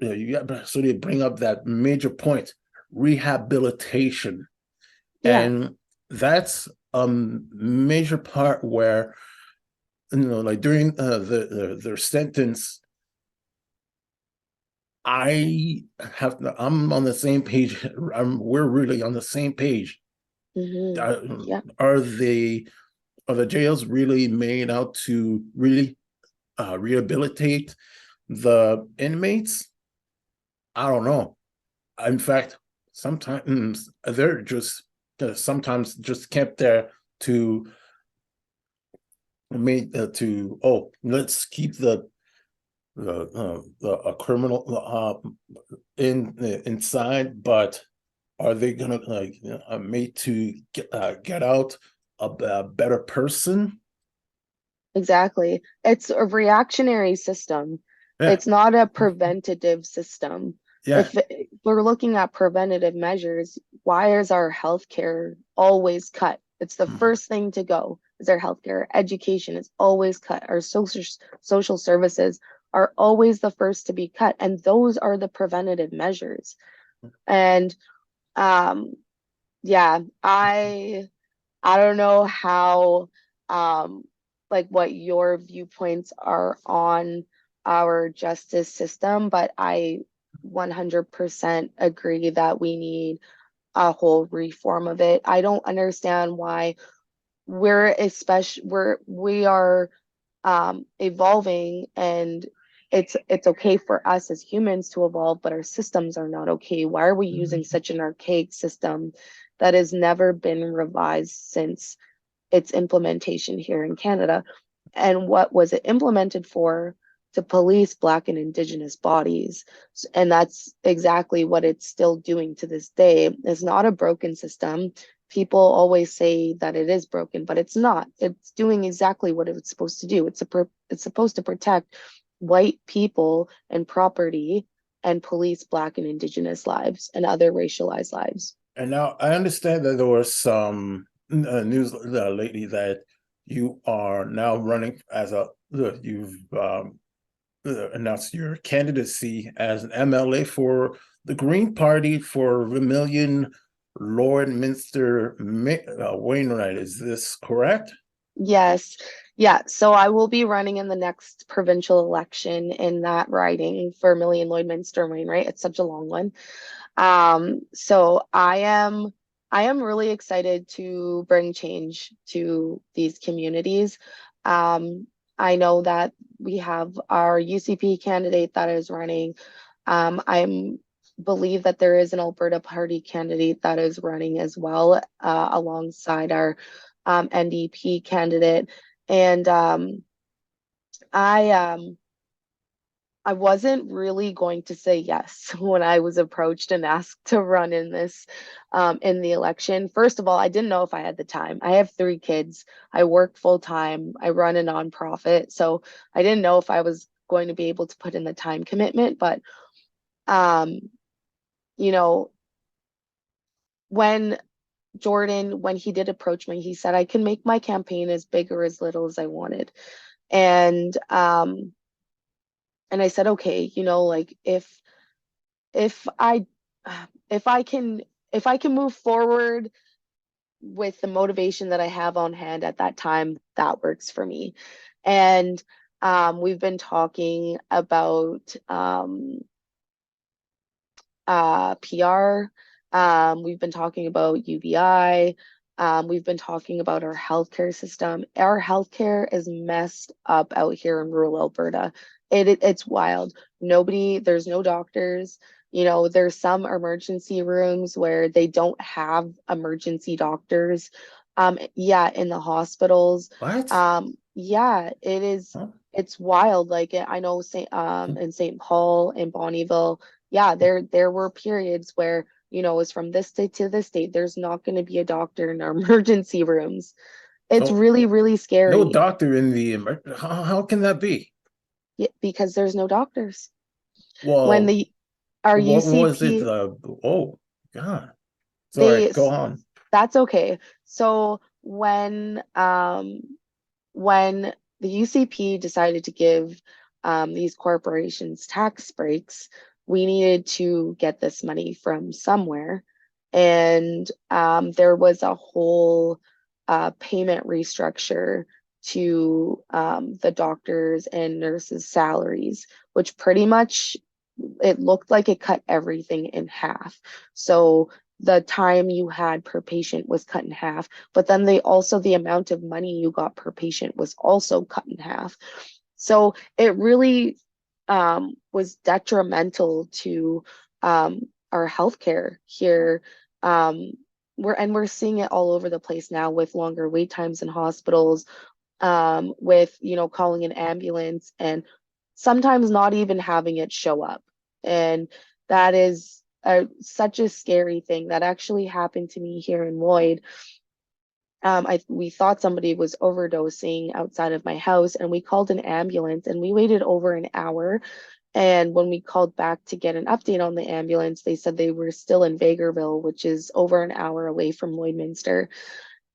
so you bring up that major point, rehabilitation, Yeah. and that's a major part where like during their sentence, I'm on the same page. We're really on the same page. Hmm. Uh, Yeah. are the jails really made out to really rehabilitate the inmates? I don't know. In fact, sometimes they're just sometimes just kept there to made to let's keep the a criminal inside, but are they gonna like made to get out a better person? Exactly. It's a reactionary system. Yeah, It's not a preventative system. yeah. If we're looking at preventative measures, why is our healthcare always cut? It's the first thing to go is our healthcare. Education is always cut. Our social services are always the first to be cut, and those are the preventative measures. And um, yeah, I don't know how, um, like what your viewpoints are on our justice system, but I 100% agree that we need a whole reform of it. I don't understand why we are evolving, and it's okay for us as humans to evolve, but our systems are not okay. Why are we using such an archaic system that has never been revised since its implementation here in Canada? And what was it implemented for? To police Black and Indigenous bodies. And that's exactly what it's still doing to this day. It's not a broken system. People always say that it is broken, but it's not. It's doing exactly what it's supposed to do. It's supposed to protect white people and property and police Black and Indigenous lives and other racialized lives. And now I understand that there was some news lately that you are now running as you've announced your candidacy as an MLA for the Green Party for Vermilion-Lloydminster-Wainwright. Is this correct? Yes. Yeah. So I will be running in the next provincial election in that riding for Vermilion-Lloydminster-Wainwright. It's such a long one. So I am really excited to bring change to these communities. Um, I know that we have our UCP candidate that is running. I'm believe that there is an Alberta Party candidate that is running as well, alongside our NDP candidate. And I um, I wasn't really going to say yes when I was approached and asked to run in this, in the election. First of all, I didn't know if I had the time. I have 3 kids. I work full time. I run a nonprofit, so I didn't know if I was going to be able to put in the time commitment. But um, you know, when when he did approach me, he said I can make my campaign as big or as little as I wanted, and I said, okay, like if I if I can if I can move forward with the motivation that I have on hand at that time, that works for me. And we've been talking about PR. We've been talking about UBI. We've been talking about our healthcare system. Our healthcare is messed up out here in rural Alberta. It's wild. There's no doctors. There's some emergency rooms where they don't have emergency doctors. Yeah, in the hospitals. What? Yeah, it is. Huh? It's wild. Like I know in St. Paul and Bonnyville, yeah, there were periods where is from this state to this state. There's not going to be a doctor in our emergency rooms. It's Oh, really, really no scary. doctor in the how can that be? Because there's no doctors. When Well, our what was it? UCP, Oh, God. Sorry, they go on. that's okay. So when the UCP decided to give these corporations tax breaks, we needed to get this money from somewhere. And there was a whole payment restructure to the doctors and nurses' salaries, which pretty much it looked like it cut everything in half. So the time you had per patient was cut in half, but then the amount of money you got per patient was also cut in half. So it really was detrimental to our healthcare here. We're seeing it all over the place now with longer wait times in hospitals, with calling an ambulance and sometimes not even having it show up. And that is such a scary thing that actually happened to me here in Lloyd. We thought somebody was overdosing outside of my house, and we called an ambulance, and we waited over an hour. And when we called back to get an update on the ambulance, they said they were still in Vegreville, which is over an hour away from Lloydminster.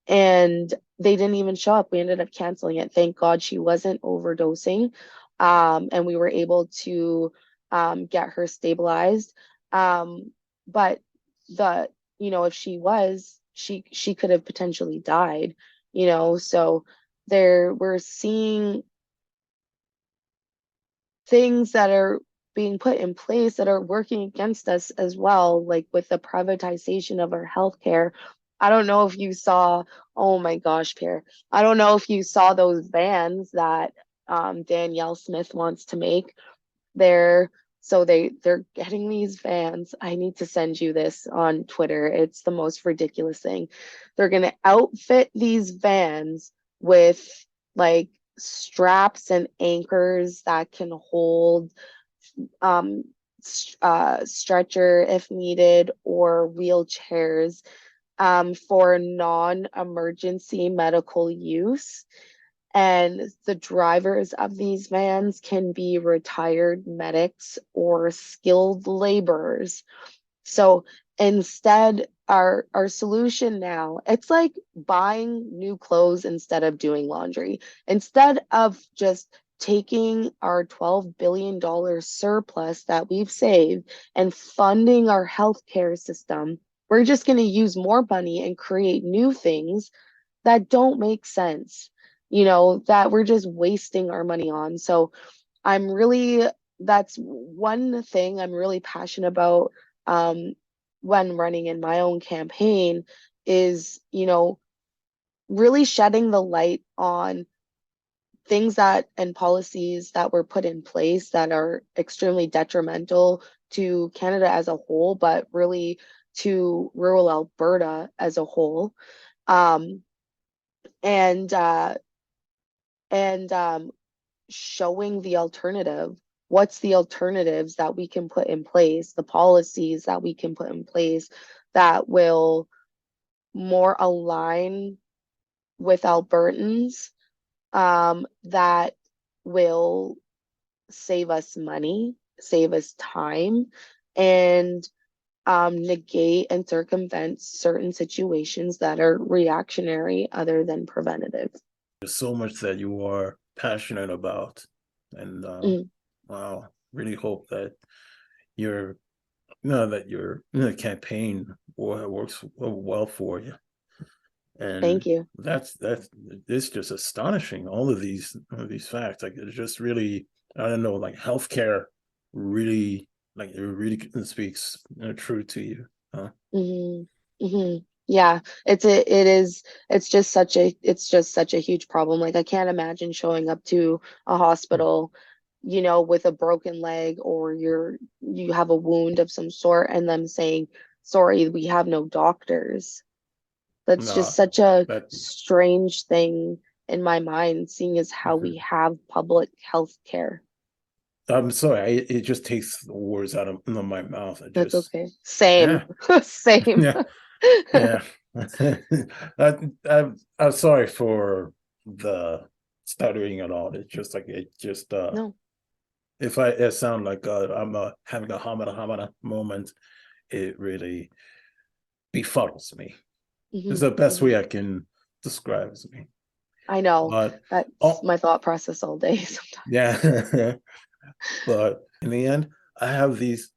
And they didn't even show up. We ended up canceling it. Thank God she wasn't overdosing. And we were able to get her stabilized. But if she was, she could have potentially died, so we're seeing things that are being put in place that are working against us as well, like with the privatization of our healthcare. I don't know if you saw, oh my gosh, Pierre, I don't know if you saw those vans that Danielle Smith wants to make. They're getting these vans. I need to send you this on Twitter. It's the most ridiculous thing. They're gonna outfit these vans with like straps and anchors that can hold stretcher if needed, or wheelchairs for non-emergency medical use. And the drivers of these vans can be retired medics or skilled laborers. So instead, our solution now, it's like buying new clothes instead of doing laundry. Instead of just taking our $12 billion surplus that we've saved and funding our healthcare system, we're just going to use more money and create new things that don't make sense, that we're just wasting our money on. So that's one thing I'm really passionate about when running in my own campaign is, really shedding the light on things and policies that were put in place that are extremely detrimental to Canada as a whole, but really to rural Alberta as a whole. Um, and uh, and showing the alternative. What's the alternatives that we can put in place, the policies that we can put in place that will more align with Albertans, that will save us money, save us time, and negate and circumvent certain situations that are reactionary other than preventative. There's so much that you are passionate about, and wow, really hope that your campaign works well for you. And Thank you. that's it's just astonishing. All of these facts, like it's just really, I don't know, like healthcare really, like it really speaks true to you, huh? Yeah, it's just such a huge problem. Like I can't imagine showing up to a hospital, with a broken leg, or you have a wound of some sort, and them saying, sorry, we have no doctors. That's just No, such a that strange thing in my mind, seeing as how we have public health care. I'm sorry, it just takes the words out of my mouth. I That's just, okay. Same. yeah, Same. yeah, yeah. I'm sorry for the stuttering and all. It's just like it just No. if I sound like I'm having a hamada moment, it really befuddles me. It's Mhm, the best mhm. way I can describe me. I know. But That's oh my thought process all day sometimes. yeah, but in the end, I have these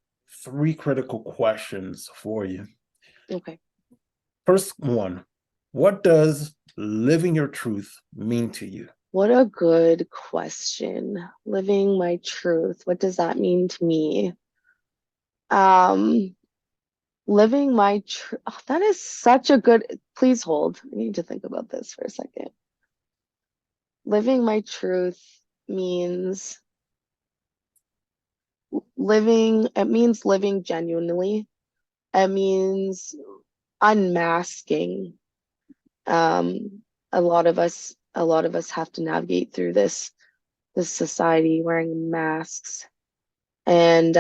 three critical questions for you. Okay. First one, what does living your truth mean to you? What a good question. Living my truth. What does that mean to me? Um, living my truth. Oh, that is such a good. Please hold. I need to think about this for a second. Living my truth means it means living genuinely. It means unmasking. Um, a lot of us have to navigate through this society wearing masks. And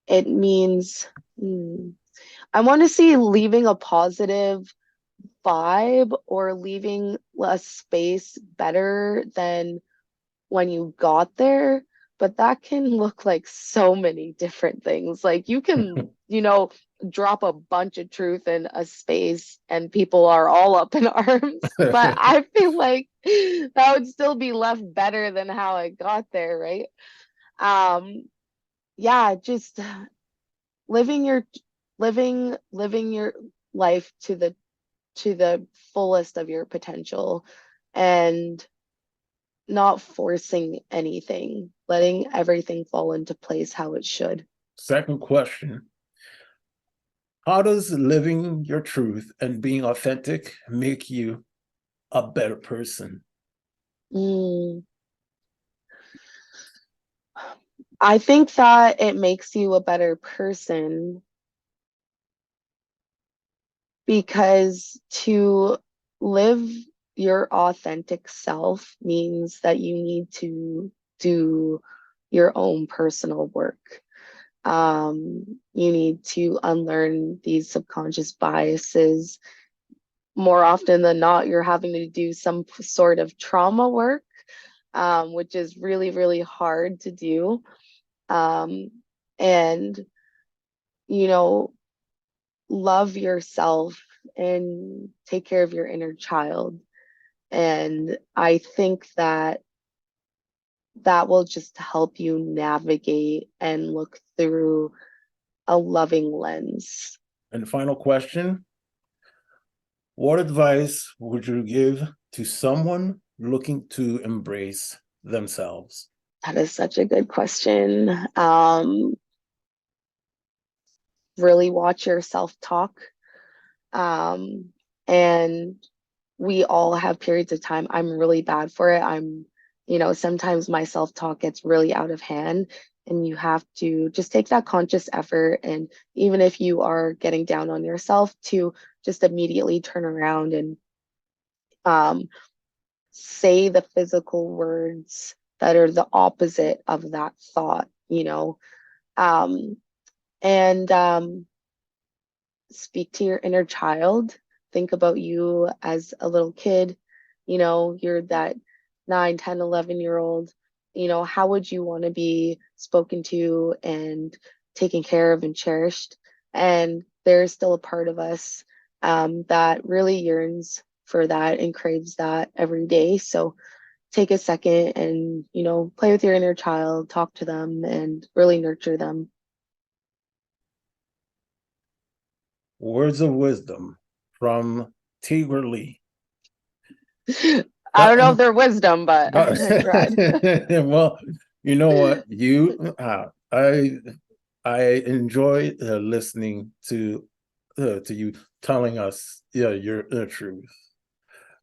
it means I want to see leaving a positive vibe or leaving a space better than when you got there, but that can look like so many different things. Like you can, drop a bunch of truth in a space and people are all up in arms. But I feel like that would still be left better than how I got there, right? Um, yeah, just living your living your life to the fullest of your potential and not forcing anything, letting everything fall into place how it should. Second question, how does living your truth and being authentic make you a better person? Mm. I think that it makes you a better person because to live your authentic self means that you need to do your own personal work. You need to unlearn these subconscious biases. More often than not, you're having to do some sort of trauma work, which is really, really hard to do. Um, and, you know, love yourself and take care of your inner child. And I think that that will just help you navigate and look through a loving lens. And final question, what advice would you give to someone looking to embrace themselves? That is such a good question. Really watch your self-talk. Um, and we all have periods of time. I'm really bad for it. Sometimes my self-talk gets really out of hand, and you have to just take that conscious effort. And even if you are getting down on yourself, to just immediately turn around and um, say the physical words that are the opposite of that thought. Um, and Speak to your inner child. Think about you as a little kid. You're that 9, 10, 11-year old. How would you want to be spoken to and taken care of and cherished? And there's still a part of us that really yearns for that and craves that every day. So take a second and, play with your inner child, talk to them, and really nurture them. Words of wisdom from Tigra-Lee. I don't know if they're wisdom, but I tried. Well, you know what? I enjoy listening to you telling us, yeah, your truth.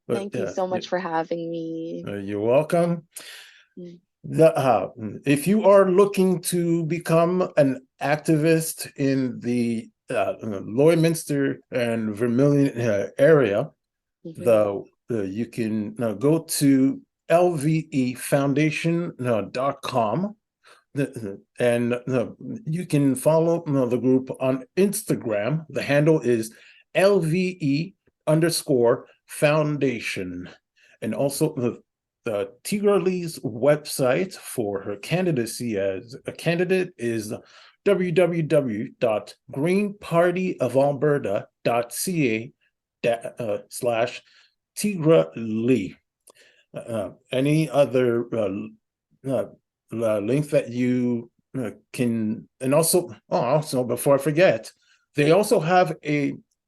But Thank you so much for having me. you're welcome. Mm. If you are looking to become an activist in the Lloydminster and Vermilion area, Mhm. you can go to lvefoundation.com. And you can follow the group on Instagram. The handle is LVE_foundation. And also the Tigra-Lee's website for her candidacy as a candidate is www.greenpartyofalberta.ca /Tigra-Lee. Any other link that you can, and also before I forget, they also have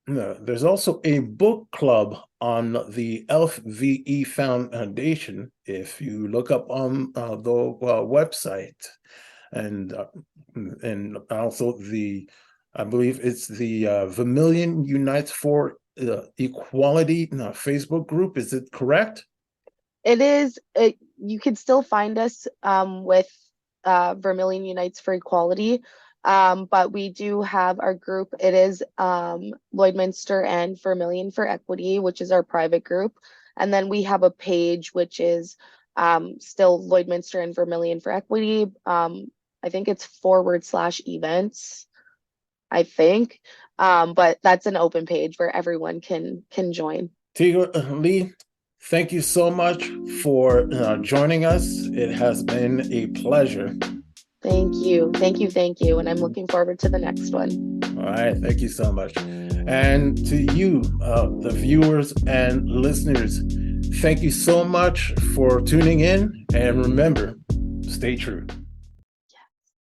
there's also a book club on the LVE Foundation if you look up on the website, and also I believe it's the Vermilion Unites for Equality Facebook group. Is it correct? It is. You can still find us with Vermilion Unites for Equality, but we do have our group. It is Lloydminster and Vermilion for Equity, which is our private group. And then we have a page which is still Lloydminster and Vermilion for Equity. I think it's /events, I think. But that's an open page where everyone can join. Tigra-Lee, thank you so much for joining us. It has been a pleasure. Thank you. Thank you. Thank you. And I'm looking forward to the next one. All right. Thank you so much. And to you, the viewers and listeners, thank you so much for tuning in. And remember, stay true.